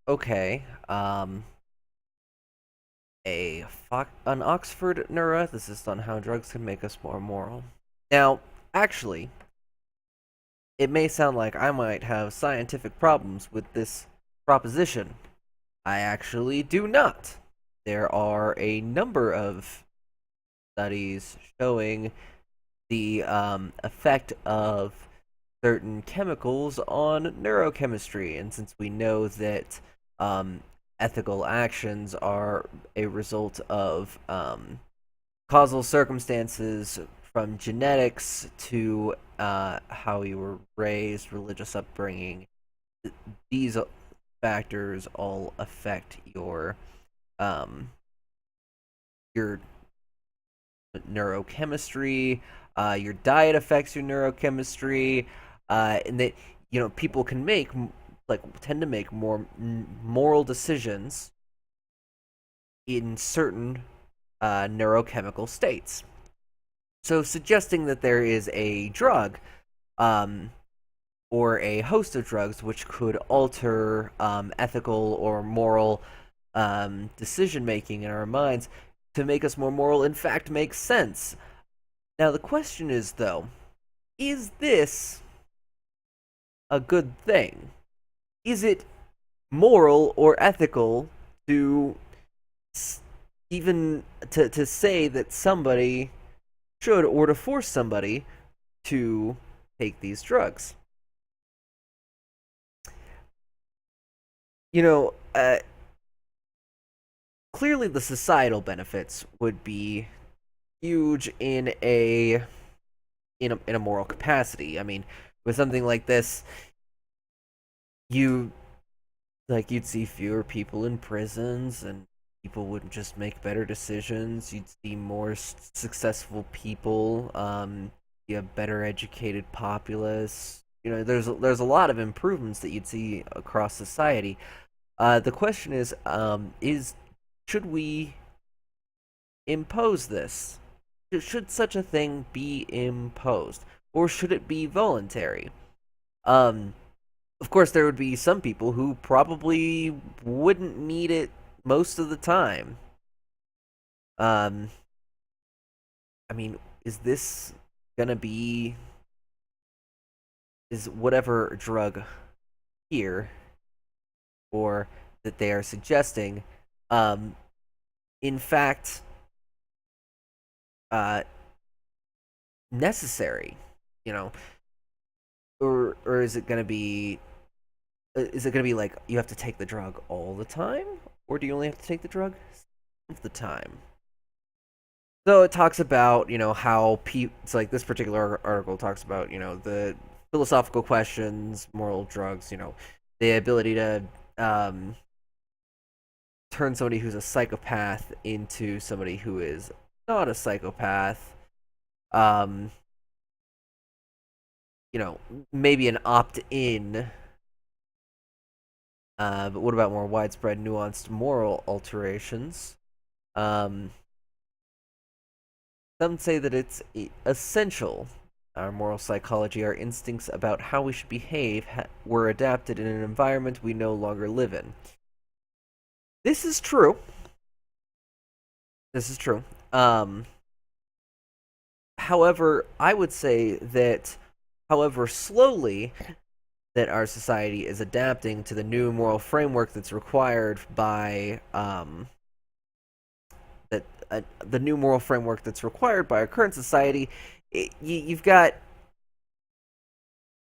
Okay. An Oxford neuroethicist on how drugs can make us more moral. Now, actually, it may sound like I might have scientific problems with this proposition. I actually do not. There are a number of studies showing the effect of certain chemicals on neurochemistry. And since we know that um, ethical actions are a result of causal circumstances from genetics to how you were raised, religious upbringing, these factors all affect um, your neurochemistry. Your diet affects your neurochemistry, and that people can tend to make more moral decisions in certain neurochemical states. So suggesting that there is a drug um, or a host of drugs which could alter ethical or moral decision making in our minds to make us more moral, in fact, makes sense. Now, the question is, though, is this a good thing? Is it moral or ethical to even to say that somebody should or to force somebody to take these drugs? You know, clearly the societal benefits would be huge in a moral capacity. I mean, with something like this, you you'd see fewer people in prisons and people would just make better decisions. You'd see more successful people, be a better educated populace. There's a lot of improvements that you'd see across society. The question is should we impose this? Should such a thing be imposed, or should it be voluntary? Um, of course, there would be some people who probably wouldn't need it most of the time. Um, I mean, is this gonna be is whatever drug here or that they are suggesting, um, in fact, uh, necessary? You know, or is it gonna be like you have to take the drug all the time, or do you only have to take the drug some of the time? So it talks about how it's like this particular article talks about the philosophical questions, moral drugs, the ability to um, turn somebody who's a psychopath into somebody who is not a psychopath. Um, you know, maybe an opt-in. But what about more widespread, nuanced moral alterations? Um, Some say that it's essential. Our moral psychology, our instincts about how we should behave, were adapted in an environment we no longer live in. This is true. This is true. However, I would say that, however slowly that our society is adapting to the new moral framework that's required by the new moral framework that's required by our current society, you've got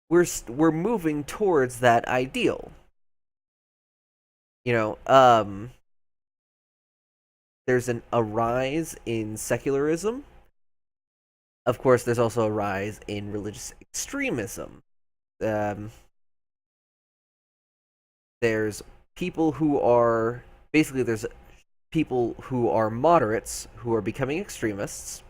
we're moving towards that ideal. You know, there's a rise in secularism. Of course, there's also a rise in religious extremism. Um, there's people who are basically there's people who are moderates who are becoming extremists,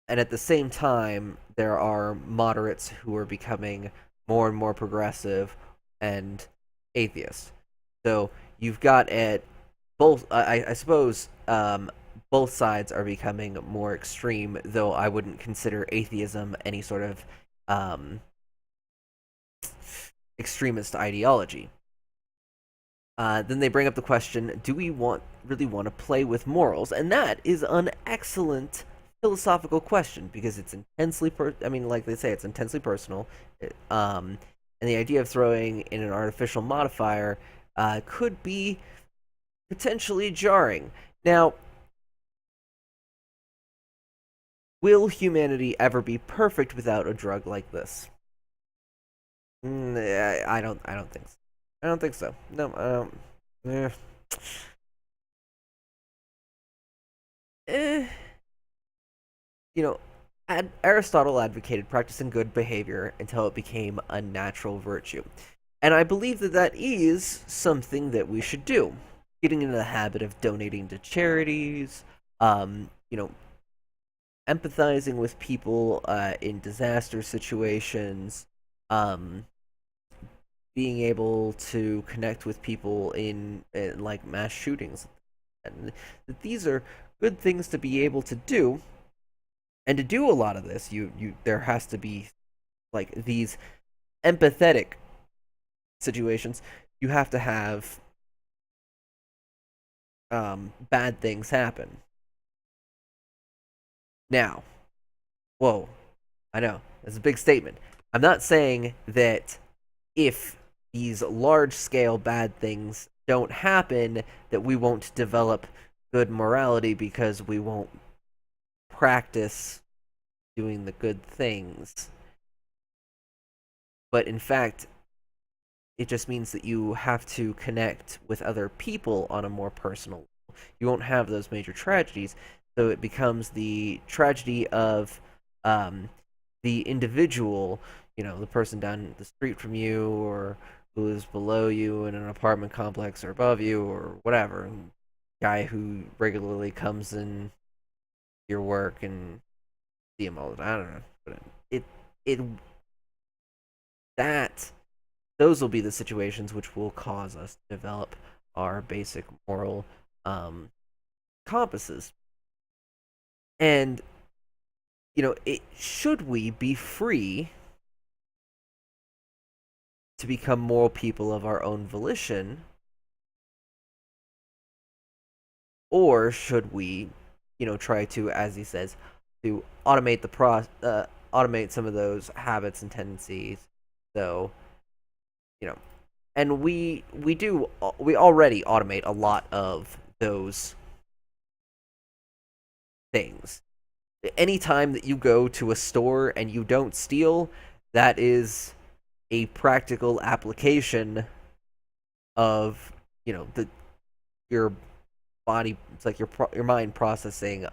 and at the same time, there are moderates who are becoming more and more progressive and atheist. So you've got at both. I suppose both sides are becoming more extreme, though I wouldn't consider atheism any sort of um, extremist ideology. then they bring up the question: do we really want to play with morals? And that is an excellent philosophical question because it's intensely I mean, like they say, it's intensely personal. And the idea of throwing in an artificial modifier could be potentially jarring. Now, will humanity ever be perfect without a drug like this? I don't. I don't think so. I don't think so. No. Eh. Eh. You know, Aristotle advocated practicing good behavior until it became a natural virtue, and I believe that that is something that we should do. Getting into the habit of donating to charities, you know, empathizing with people in disaster situations, um, being able to connect with people in like mass shootings, and that these are good things to be able to do. And to do a lot of this, you there has to be like these empathetic situations. You have to have bad things happen. Now, whoa, I know that's a big statement. I'm not saying that if these large scale bad things don't happen, that we won't develop good morality because we won't practice doing the good things. But in fact, it just means that you have to connect with other people on a more personal level. You won't have those major tragedies, so it becomes the tragedy of um, the individual, the person down the street from you, or who is below you in an apartment complex or above you, or whatever. Guy who regularly comes in your work and see him all the time. I don't know, but it that those will be the situations which will cause us to develop our basic moral um, compasses. And should we be free to become moral people of our own volition, or should we, try to, as he says, to automate automate some of those habits and tendencies? So, you know, and we already automate a lot of those things. Anytime that you go to a store and you don't steal, that is a practical application of the your body. It's like your mind processing,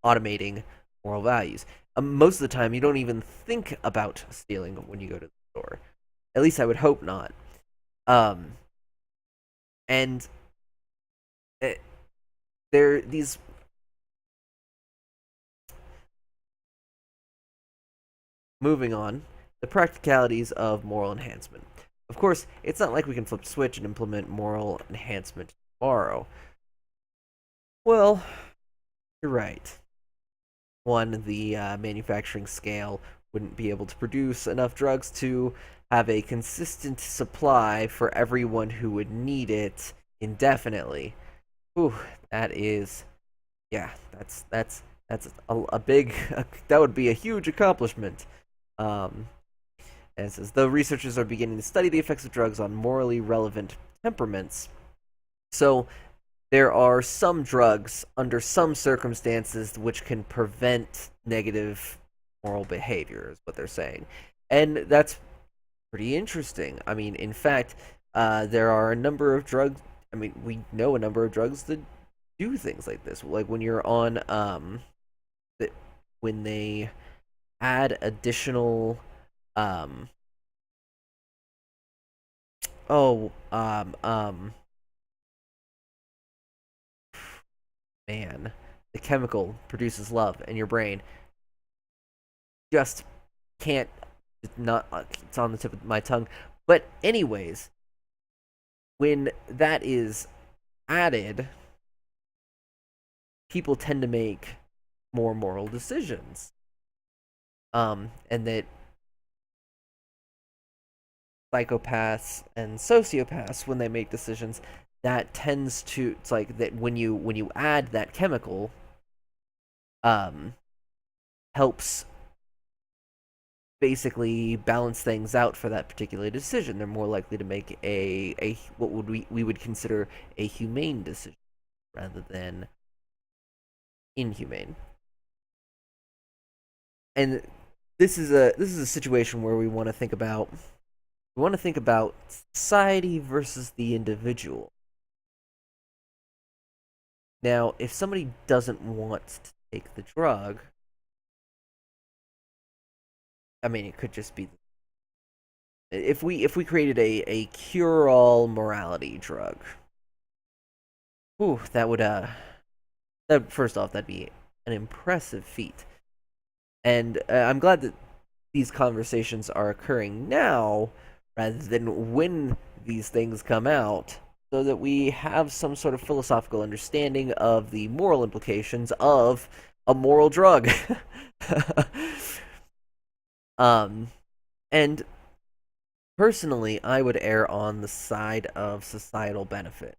automating moral values. Most of the time, you don't even think about stealing when you go to the store. At least I would hope not. Um, and it, there these moving on, the practicalities of moral enhancement. Of course, it's not like we can flip a switch and implement moral enhancement tomorrow. Well, you're right. One, the manufacturing scale wouldn't be able to produce enough drugs to have a consistent supply for everyone who would need it indefinitely. Ooh, that is, yeah, that's a big, that would be a huge accomplishment. Um, and it says, though researchers are beginning to study the effects of drugs on morally relevant temperaments. So there are some drugs under some circumstances which can prevent negative moral behavior, is what they're saying. And that's pretty interesting. I mean, in fact, there are a number of drugs. I mean, we know a number of drugs that do things like this. Like when you're on, when they add additional, um, oh, man, the chemical produces love in your brain. Just can't. It's not. It's on the tip of my tongue. But anyways, when that is added, people tend to make more moral decisions. And that psychopaths and sociopaths, when they make decisions, that tends to, it's like that when you add that chemical, um helps basically balance things out for that particular decision. They're more likely to make a what would we would consider a humane decision rather than inhumane. And this is a situation where we want to think about society versus the individual. Now, if somebody doesn't want to take the drug, I mean, it could just be if we created a cure all morality drug. Ooh, that first off, that'd be an impressive feat. And I'm glad that these conversations are occurring now rather than when these things come out, so that we have some sort of philosophical understanding of the moral implications of a moral drug. um, and personally, I would err on the side of societal benefit.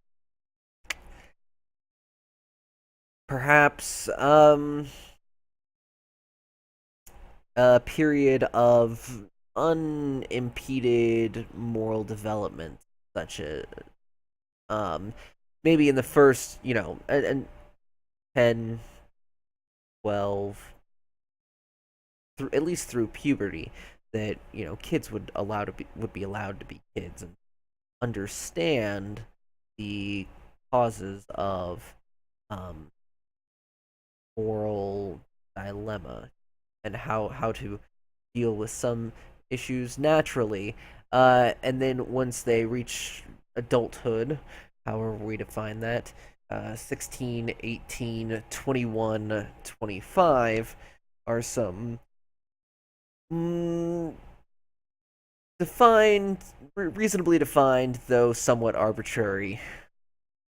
Perhaps a period of unimpeded moral development, such as um, maybe in the first, and 10, 12, at least through puberty, that kids would be allowed to be kids and understand the causes of um, moral dilemma and how to deal with some issues naturally. And then once they reach adulthood, however we define that, 16, 18, 21, 25 are some mm, defined, reasonably defined, though somewhat arbitrary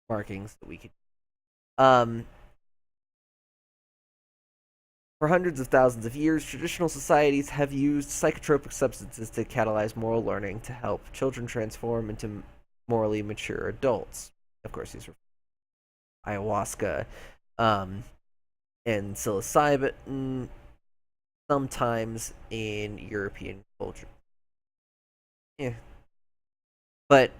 markings that we could. Um, For hundreds of thousands of years, traditional societies have used psychotropic substances to catalyze moral learning to help children transform into morally mature adults. Of course, these are ayahuasca um, and psilocybin, sometimes in European culture. Yeah. But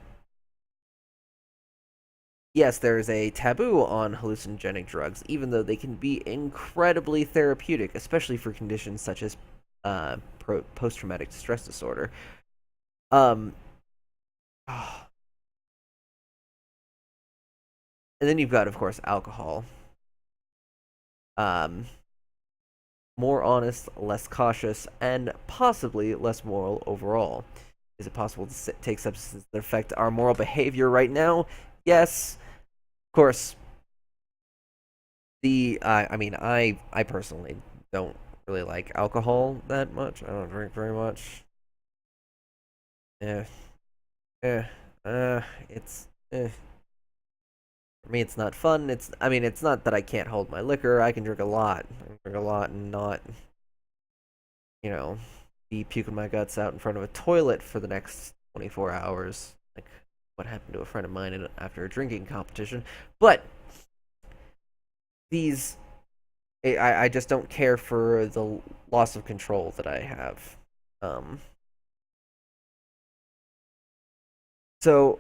yes, there is a taboo on hallucinogenic drugs, even though they can be incredibly therapeutic, especially for conditions such as post traumatic stress disorder. Um, and then you've got, of course, alcohol. Um, More honest, less cautious, and possibly less moral overall. Is it possible to take substances that affect our moral behavior right now? Yes. Of course, I mean, I personally don't really like alcohol that much. I don't drink very much. Yeah, yeah. It's for me. It's not fun. I mean, it's not that I can't hold my liquor. I can drink a lot. I can drink a lot and not, you know, be puking my guts out in front of a toilet for the next 24 hours. Like what happened to a friend of mine after a drinking competition. But these I just don't care for the loss of control that I have. Um, so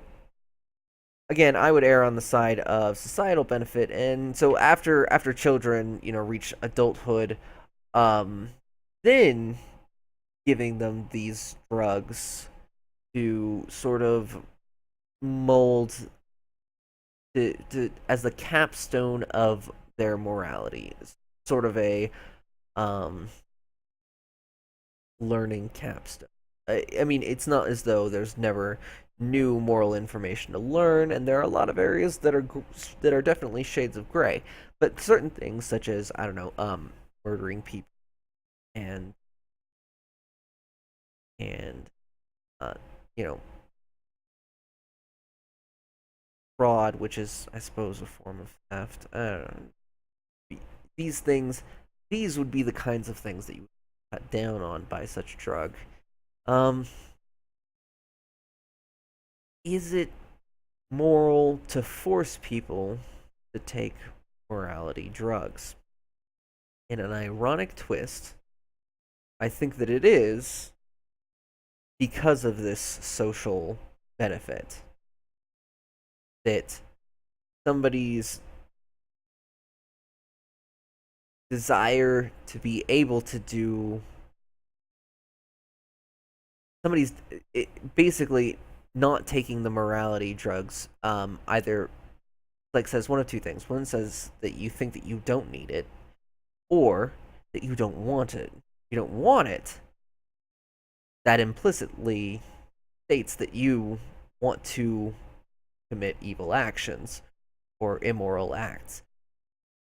again, I would err on the side of societal benefit, and so after children, reach adulthood, um, then giving them these drugs to sort of mold as the capstone of their morality, sort of a um learning capstone. I mean, it's not as though there's never new moral information to learn, and there are a lot of areas that are definitely shades of gray. But certain things, such as I don't know, murdering people and and uh, you know, fraud, which is I suppose a form of theft. I don't know. These things, these would be the kinds of things that you would cut down on by such a drug. Um, is it moral to force people to take morality drugs. In an ironic twist, I think that it is because of this social benefit that somebody's desire to be able to do somebody's basically not taking the morality drugs either like says one of two things. One says that you think that you don't need it, or that you don't want it. You don't want it. That implicitly states that you want to commit evil actions or immoral acts,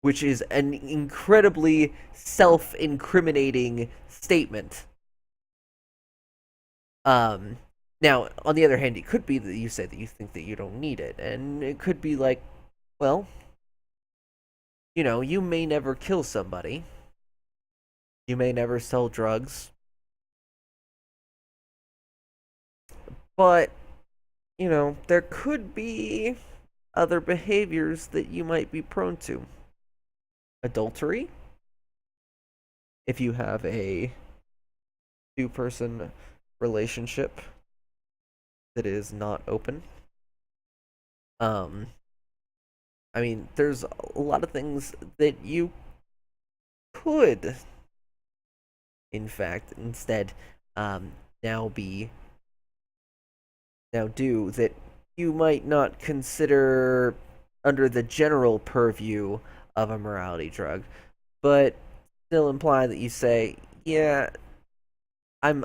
which is an incredibly self-incriminating statement. Um, Now, on the other hand, it could be that you say that you think that you don't need it, and it could be like, well, you may never kill somebody, you may never sell drugs, but there could be other behaviors that you might be prone to. Adultery, if you have a two-person relationship that is not open. Um, I mean, there's a lot of things that you could, in fact, instead, um, now be now do that you might not consider under the general purview of a morality drug, but still imply that you say, yeah, I'm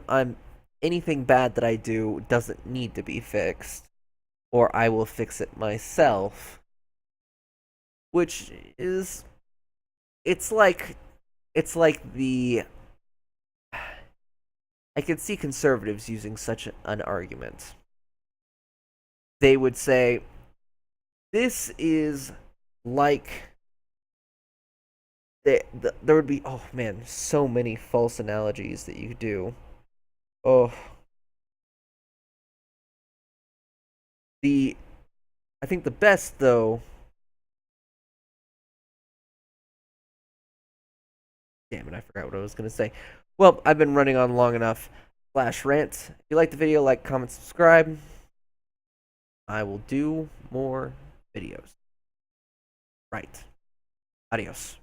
anything bad that I do doesn't need to be fixed, or I will fix it myself. Which is it's like the I could see conservatives using such an argument. They would say this is like there would be, oh man, so many false analogies that you could do. Oh, the I think the best though. Damn it, I forgot what I was gonna say. Well, I've been running on long enough. Slash rant. If you like the video, like, comment, subscribe. I will do more videos. Right. Adios.